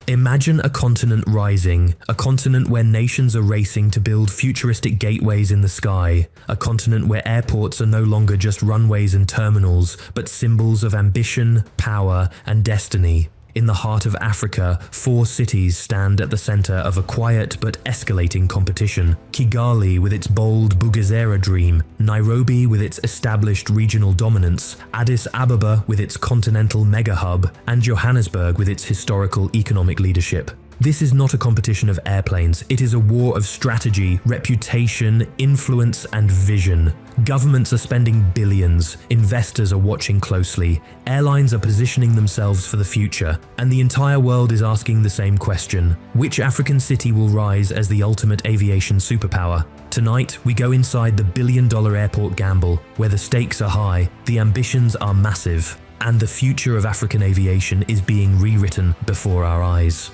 Imagine a continent rising, a continent where nations are racing to build futuristic gateways in the sky, a continent where airports are no longer just runways and terminals, but symbols of ambition, power, and destiny. In the heart of Africa, 4 cities stand at the center of a quiet but escalating competition. Kigali with its bold Bugesera dream, Nairobi with its established regional dominance, Addis Ababa with its continental mega-hub, and Johannesburg with its historical economic leadership. This is not a competition of airplanes, it is a war of strategy, reputation, influence, and vision. Governments are spending billions, investors are watching closely, airlines are positioning themselves for the future, and the entire world is asking the same question: which African city will rise as the ultimate aviation superpower? Tonight, we go inside the billion-dollar airport gamble, where the stakes are high, the ambitions are massive, and the future of African aviation is being rewritten before our eyes.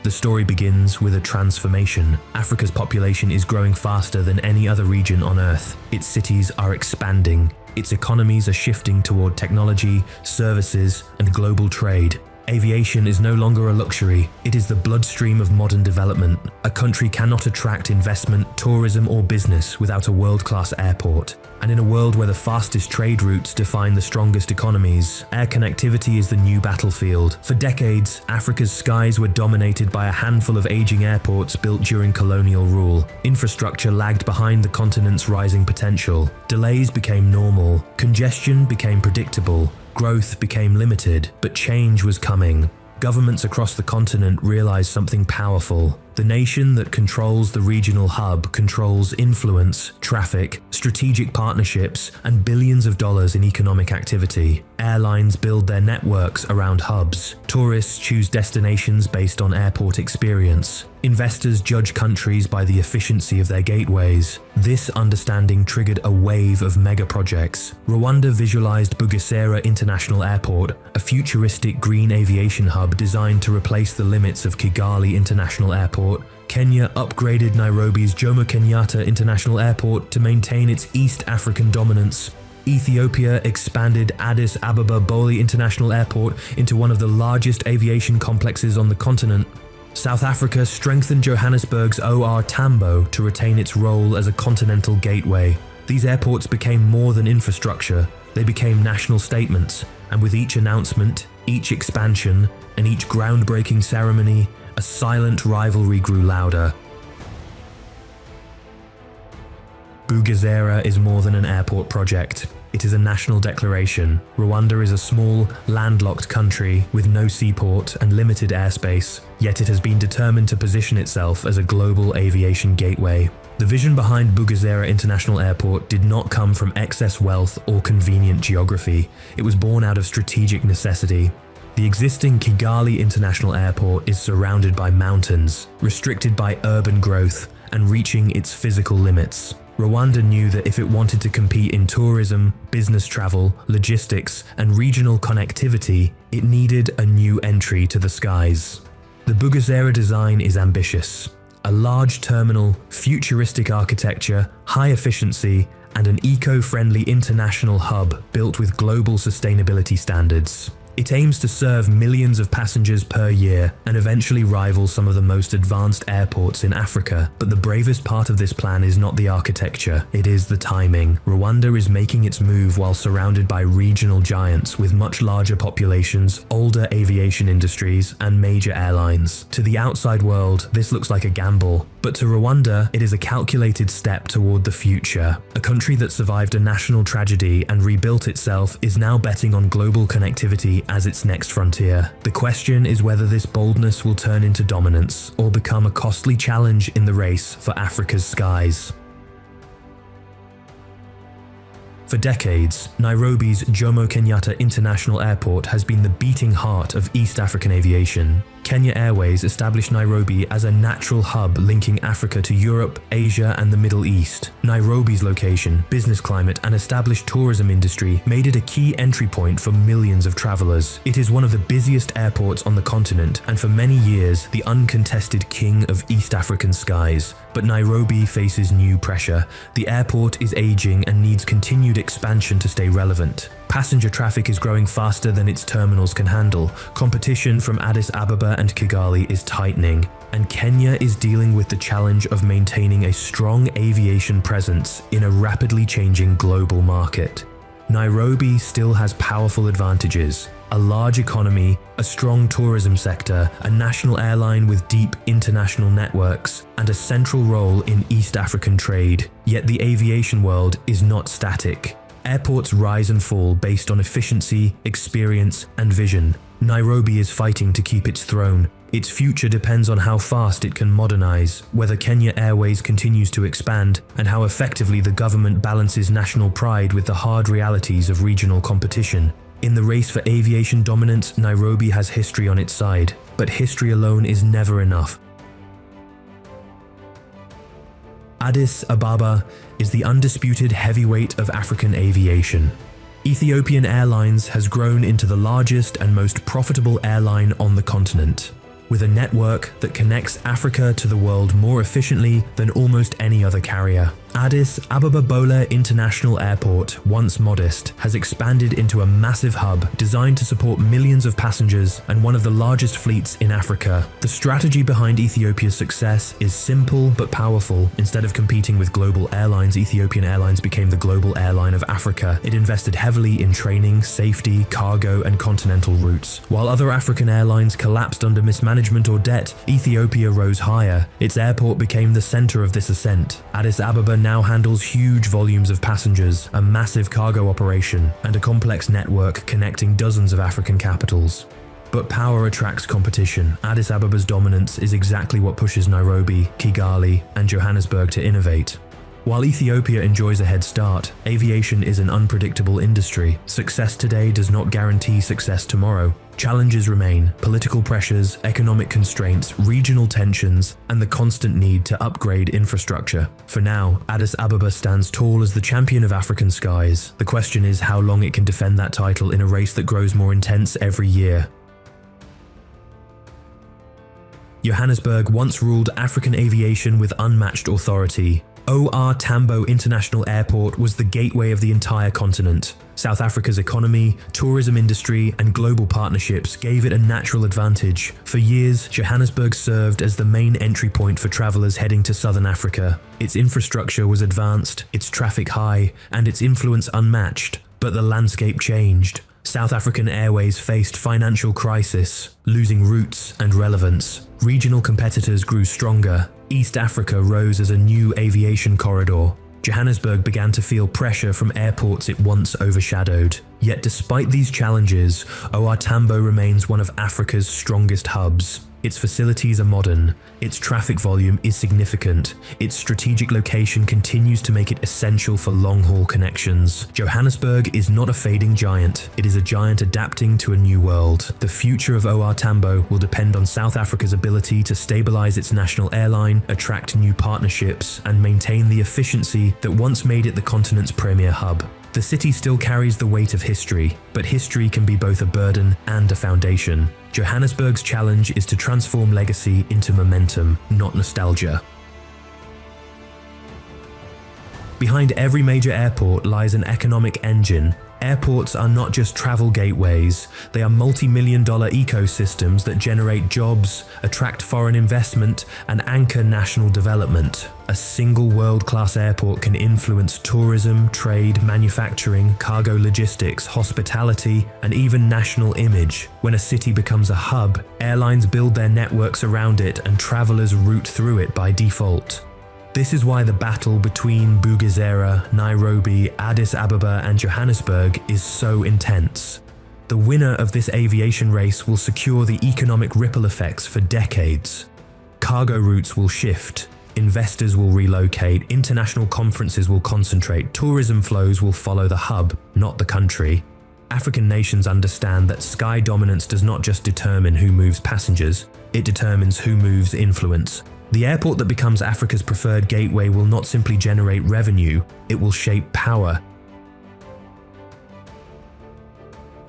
The story begins with a transformation. Africa's population is growing faster than any other region on Earth. Its cities are expanding. Its economies are shifting toward technology, services, and global trade. Aviation is no longer a luxury, it is the bloodstream of modern development. A country cannot attract investment, tourism, or business without a world-class airport. And in a world where the fastest trade routes define the strongest economies, air connectivity is the new battlefield. For decades, Africa's skies were dominated by a handful of aging airports built during colonial rule. Infrastructure lagged behind the continent's rising potential. Delays became normal, congestion became predictable, growth became limited, but change was coming. Governments across the continent realized something powerful. The nation that controls the regional hub controls influence, traffic, strategic partnerships, and billions of dollars in economic activity. Airlines build their networks around hubs. Tourists choose destinations based on airport experience. Investors judge countries by the efficiency of their gateways. This understanding triggered a wave of mega projects. Rwanda visualized Bugesera International Airport, a futuristic green aviation hub designed to replace the limits of Kigali International Airport. Kenya upgraded Nairobi's Jomo Kenyatta International Airport to maintain its East African dominance. Ethiopia expanded Addis Ababa Bole International Airport into one of the largest aviation complexes on the continent. South Africa strengthened Johannesburg's OR Tambo to retain its role as a continental gateway. These airports became more than infrastructure, they became national statements, and with each announcement, each expansion, and each groundbreaking ceremony, a silent rivalry grew louder. Bugesera is more than an airport project. It is a national declaration. Rwanda is a small, landlocked country with no seaport and limited airspace, yet it has been determined to position itself as a global aviation gateway. The vision behind Bugesera International Airport did not come from excess wealth or convenient geography. It was born out of strategic necessity. The existing Kigali International Airport is surrounded by mountains, restricted by urban growth, and reaching its physical limits. Rwanda knew that if it wanted to compete in tourism, business travel, logistics, and regional connectivity, it needed a new entry to the skies. The Bugesera design is ambitious. A large terminal, futuristic architecture, high efficiency, and an eco-friendly international hub built with global sustainability standards. It aims to serve millions of passengers per year and eventually rival some of the most advanced airports in Africa. But the bravest part of this plan is not the architecture, it is the timing. Rwanda is making its move while surrounded by regional giants with much larger populations, older aviation industries, and major airlines. To the outside world, this looks like a gamble. But to Rwanda, it is a calculated step toward the future. A country that survived a national tragedy and rebuilt itself is now betting on global connectivity as its next frontier. The question is whether this boldness will turn into dominance or become a costly challenge in the race for Africa's skies. For decades, Nairobi's Jomo Kenyatta International Airport has been the beating heart of East African aviation. Kenya Airways established Nairobi as a natural hub linking Africa to Europe, Asia, and the Middle East. Nairobi's location, business climate, and established tourism industry made it a key entry point for millions of travelers. It is one of the busiest airports on the continent, and for many years, the uncontested king of East African skies. But Nairobi faces new pressure. The airport is aging and needs continued expansion to stay relevant. Passenger traffic is growing faster than its terminals can handle. Competition from Addis Ababa and Kigali is tightening, and Kenya is dealing with the challenge of maintaining a strong aviation presence in a rapidly changing global market. Nairobi still has powerful advantages: a large economy, a strong tourism sector, a national airline with deep international networks, and a central role in East African trade. Yet the aviation world is not static. Airports rise and fall based on efficiency, experience, and vision. Nairobi is fighting to keep its throne. Its future depends on how fast it can modernize, whether Kenya Airways continues to expand, and how effectively the government balances national pride with the hard realities of regional competition. In the race for aviation dominance, Nairobi has history on its side, but history alone is never enough. Addis Ababa is the undisputed heavyweight of African aviation. Ethiopian Airlines has grown into the largest and most profitable airline on the continent, with a network that connects Africa to the world more efficiently than almost any other carrier. Addis Ababa Bola International Airport, once modest, has expanded into a massive hub designed to support millions of passengers and one of the largest fleets in Africa. The strategy behind Ethiopia's success is simple but powerful. Instead of competing with global airlines, Ethiopian Airlines became the global airline of Africa. It invested heavily in training, safety, cargo, and continental routes. While other African airlines collapsed under mismanagement or debt, Ethiopia rose higher. Its airport became the center of this ascent. Addis Ababa now handles huge volumes of passengers, a massive cargo operation, and a complex network connecting dozens of African capitals. But power attracts competition. Addis Ababa's dominance is exactly what pushes Nairobi, Kigali, and Johannesburg to innovate. While Ethiopia enjoys a head start, aviation is an unpredictable industry. Success today does not guarantee success tomorrow. Challenges remain: political pressures, economic constraints, regional tensions, and the constant need to upgrade infrastructure. For now, Addis Ababa stands tall as the champion of African skies. The question is how long it can defend that title in a race that grows more intense every year. Johannesburg once ruled African aviation with unmatched authority. OR Tambo International Airport was the gateway of the entire continent. South Africa's economy, tourism industry, and global partnerships gave it a natural advantage. For years, Johannesburg served as the main entry point for travelers heading to southern Africa. Its infrastructure was advanced, its traffic high, and its influence unmatched. But the landscape changed. South African Airways faced financial crisis, losing routes and relevance. Regional competitors grew stronger. East Africa rose as a new aviation corridor. Johannesburg began to feel pressure from airports it once overshadowed. Yet despite these challenges, OR Tambo remains one of Africa's strongest hubs. Its facilities are modern, its traffic volume is significant, its strategic location continues to make it essential for long-haul connections. Johannesburg is not a fading giant, it is a giant adapting to a new world. The future of OR Tambo will depend on South Africa's ability to stabilize its national airline, attract new partnerships, and maintain the efficiency that once made it the continent's premier hub. The city still carries the weight of history, but history can be both a burden and a foundation. Johannesburg's challenge is to transform legacy into momentum, not nostalgia. Behind every major airport lies an economic engine. Airports are not just travel gateways, they are multi-million-dollar ecosystems that generate jobs, attract foreign investment, and anchor national development. A single world-class airport can influence tourism, trade, manufacturing, cargo logistics, hospitality, and even national image. When a city becomes a hub, airlines build their networks around it and travelers route through it by default. This is why the battle between Bugesera, Nairobi, Addis Ababa, and Johannesburg is so intense. The winner of this aviation race will secure the economic ripple effects for decades. Cargo routes will shift, investors will relocate, international conferences will concentrate, tourism flows will follow the hub, not the country. African nations understand that sky dominance does not just determine who moves passengers, it determines who moves influence. The airport that becomes Africa's preferred gateway will not simply generate revenue, it will shape power.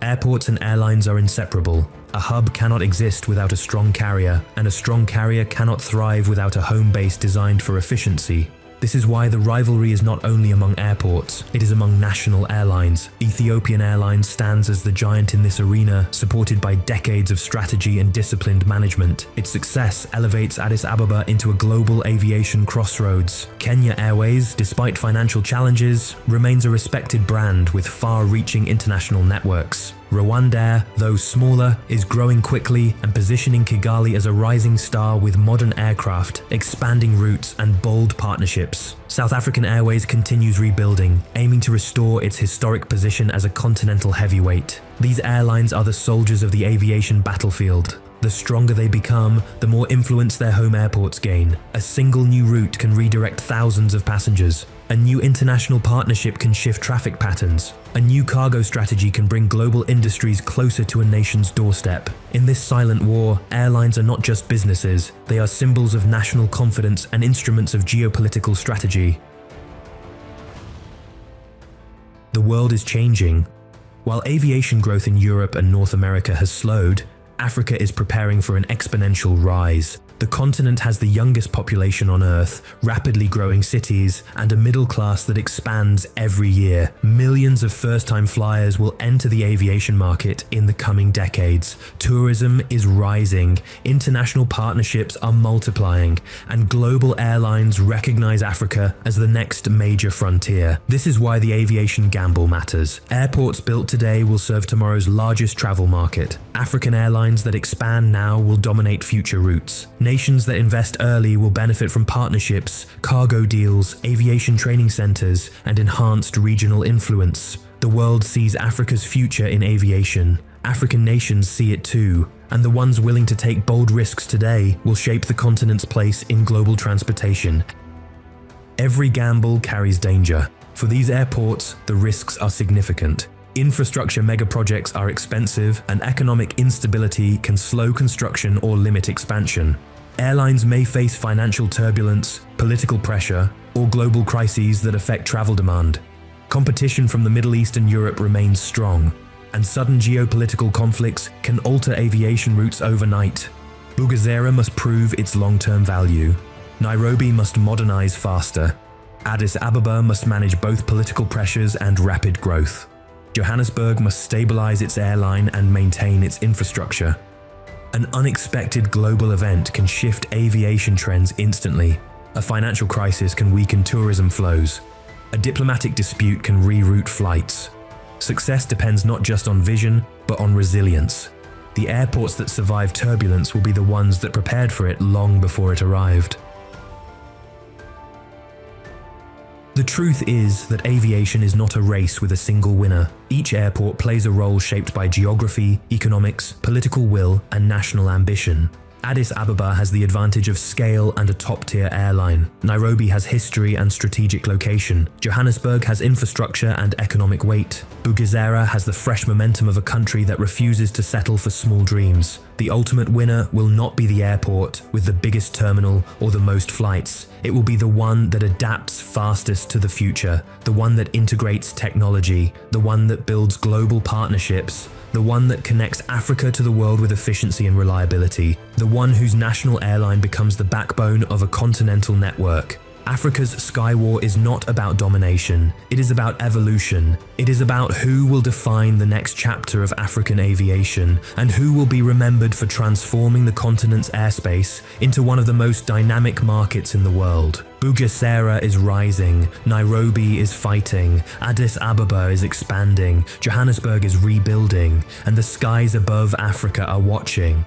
Airports and airlines are inseparable. A hub cannot exist without a strong carrier, and a strong carrier cannot thrive without a home base designed for efficiency. This is why the rivalry is not only among airports, it is among national airlines. Ethiopian Airlines stands as the giant in this arena, supported by decades of strategy and disciplined management. Its success elevates Addis Ababa into a global aviation crossroads. Kenya Airways, despite financial challenges, remains a respected brand with far-reaching international networks. Rwandair, though smaller, is growing quickly and positioning Kigali as a rising star with modern aircraft, expanding routes and bold partnerships. South African Airways continues rebuilding, aiming to restore its historic position as a continental heavyweight. These airlines are the soldiers of the aviation battlefield. The stronger they become, the more influence their home airports gain. A single new route can redirect thousands of passengers. A new international partnership can shift traffic patterns. A new cargo strategy can bring global industries closer to a nation's doorstep. In this silent war, airlines are not just businesses, they are symbols of national confidence and instruments of geopolitical strategy. The world is changing. While aviation growth in Europe and North America has slowed, Africa is preparing for an exponential rise. The continent has the youngest population on Earth, rapidly growing cities, and a middle class that expands every year. Millions of first-time flyers will enter the aviation market in the coming decades. Tourism is rising, international partnerships are multiplying, and global airlines recognize Africa as the next major frontier. This is why the aviation gamble matters. Airports built today will serve tomorrow's largest travel market. African airlines that expand now will dominate future routes. Nations that invest early will benefit from partnerships, cargo deals, aviation training centers, and enhanced regional influence. The world sees Africa's future in aviation. African nations see it too, and the ones willing to take bold risks today will shape the continent's place in global transportation. Every gamble carries danger. For these airports, the risks are significant. Infrastructure megaprojects are expensive, and economic instability can slow construction or limit expansion. Airlines may face financial turbulence, political pressure, or global crises that affect travel demand. Competition from the Middle East and Europe remains strong, and sudden geopolitical conflicts can alter aviation routes overnight. Bugesera must prove its long-term value. Nairobi must modernize faster. Addis Ababa must manage both political pressures and rapid growth. Johannesburg must stabilize its airline and maintain its infrastructure. An unexpected global event can shift aviation trends instantly. A financial crisis can weaken tourism flows. A diplomatic dispute can reroute flights. Success depends not just on vision, but on resilience. The airports that survive turbulence will be the ones that prepared for it long before it arrived. The truth is that aviation is not a race with a single winner. Each airport plays a role shaped by geography, economics, political will, and national ambition. Addis Ababa has the advantage of scale and a top-tier airline. Nairobi has history and strategic location. Johannesburg has infrastructure and economic weight. Bugesera has the fresh momentum of a country that refuses to settle for small dreams. The ultimate winner will not be the airport with the biggest terminal or the most flights. It will be the one that adapts fastest to the future, the one that integrates technology, the one that builds global partnerships, the one that connects Africa to the world with efficiency and reliability, the one whose national airline becomes the backbone of a continental network. Africa's sky war is not about domination, it is about evolution. It is about who will define the next chapter of African aviation and who will be remembered for transforming the continent's airspace into one of the most dynamic markets in the world. Bugesera is rising, Nairobi is fighting, Addis Ababa is expanding, Johannesburg is rebuilding, and the skies above Africa are watching.